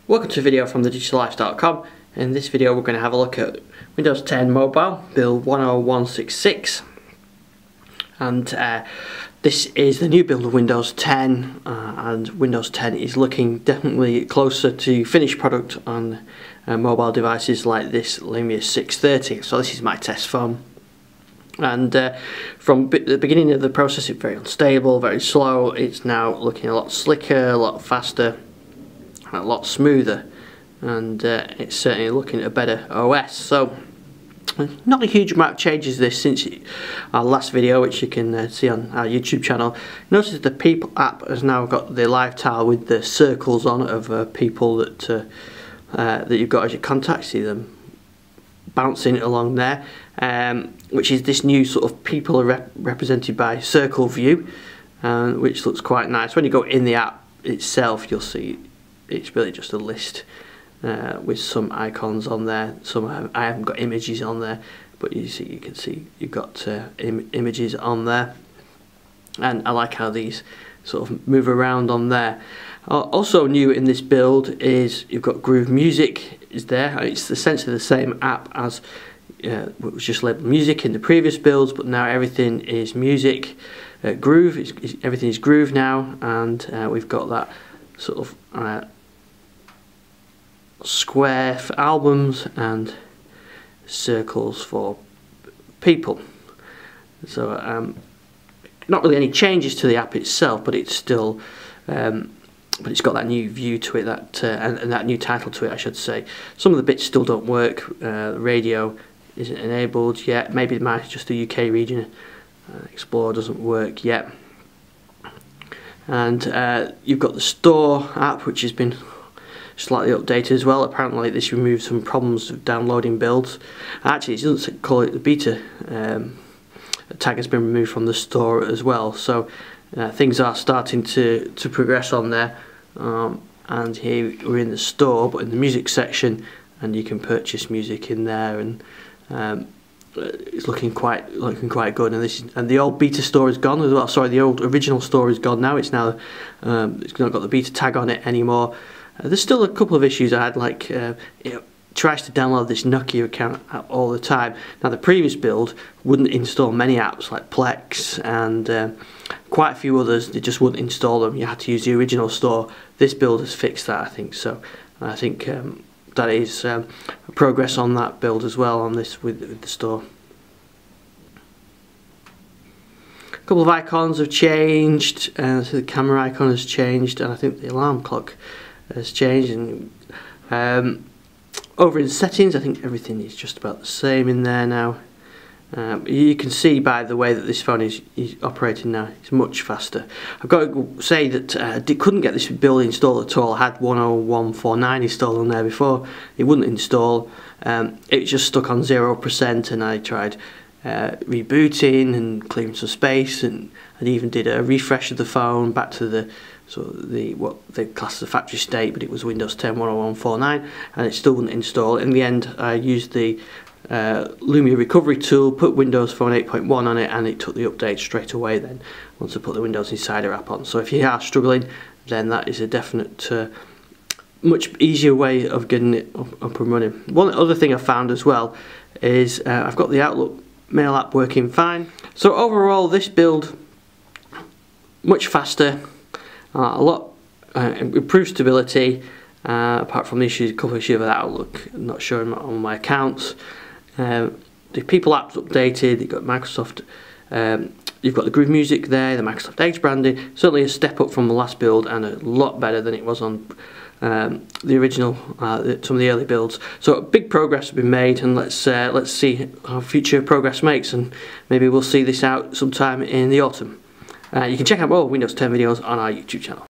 Welcome to a video from thedigitallife.com. In this video we're going to have a look at Windows 10 Mobile build 10166, and this is the new build of Windows 10, and Windows 10 is looking definitely closer to finished product on mobile devices like this Lumia 630. So this is my test phone, and from the beginning of the process it's very unstable, very slow. It's now looking a lot slicker, a lot faster, a lot smoother, and it's certainly looking at a better OS. So not a huge amount of changes this since our last video, which you can see on our YouTube channel. Notice the People app has now got the live tile with the circles on it of people that you've got as your contacts. See them bouncing along there, which is this new sort of people are represented by circle view, which looks quite nice. When you go in the app itself, you'll see it's really just a list with some icons on there. Some I haven't got images on there, but you can see you've got images on there, and I like how these sort of move around on there. Also new in this build is you've got Groove Music is there. It's essentially the same app as what was just labeled music in the previous builds, but now everything is music. Groove everything is Groove now, and we've got that sort of square for albums and circles for people. So not really any changes to the app itself, but it's still but it's got that new view to it, that and that new title to it, I should say. Some of the bits still don't work. The radio isn't enabled yet. Maybe it might just the UK region. Explore doesn't work yet. And you've got the Store app, which has been slightly updated as well. Apparently this removes some problems of downloading builds. Actually, it doesn't call it the beta tag has been removed from the store as well. So things are starting to progress on there. And here we're in the store, but in the music section, and you can purchase music in there, and it's looking quite good. And the old beta store is gone as well. Sorry, the old original store is gone now. It's now it's not got the beta tag on it anymore. There's still a couple of issues I had, like it tries to download this Nokia account app all the time. Now the previous build wouldn't install many apps like Plex and quite a few others. They just wouldn't install them. You had to use the original store. This build has fixed that, I think. So I think that is progress on that build as well on this with the store. A couple of icons have changed, so the camera icon has changed, and I think the alarm clock has changed. And over in settings, I think everything is just about the same in there now. You can see by the way that this phone is operating now, it's much faster. I've got to say that I couldn't get this build installed at all. I had 10149 installed on there before. It wouldn't install. It just stuck on 0%, and I tried rebooting and clearing some space, and I even did a refresh of the phone back to what they class as the factory state, but it was Windows 10 10149, and it still wouldn't install. In the end, I used the Lumia Recovery Tool, put Windows Phone 8.1 on it, and it took the update straight away then once I put the Windows Insider app on. So if you are struggling, then that is a definite much easier way of getting it up and running. One other thing I found as well is I've got the Outlook Mail app working fine. So overall this build much faster, a lot improved stability, apart from the issues, a couple of issues with Outlook not showing on my accounts. The People app's updated. You've got Microsoft, you've got the Groove Music there, the Microsoft Edge branding. Certainly a step up from the last build, and a lot better than it was on the original, some of the early builds. So big progress has been made, and let's see how future progress makes, and maybe we'll see this out sometime in the autumn. You can check out more Windows 10 videos on our YouTube channel.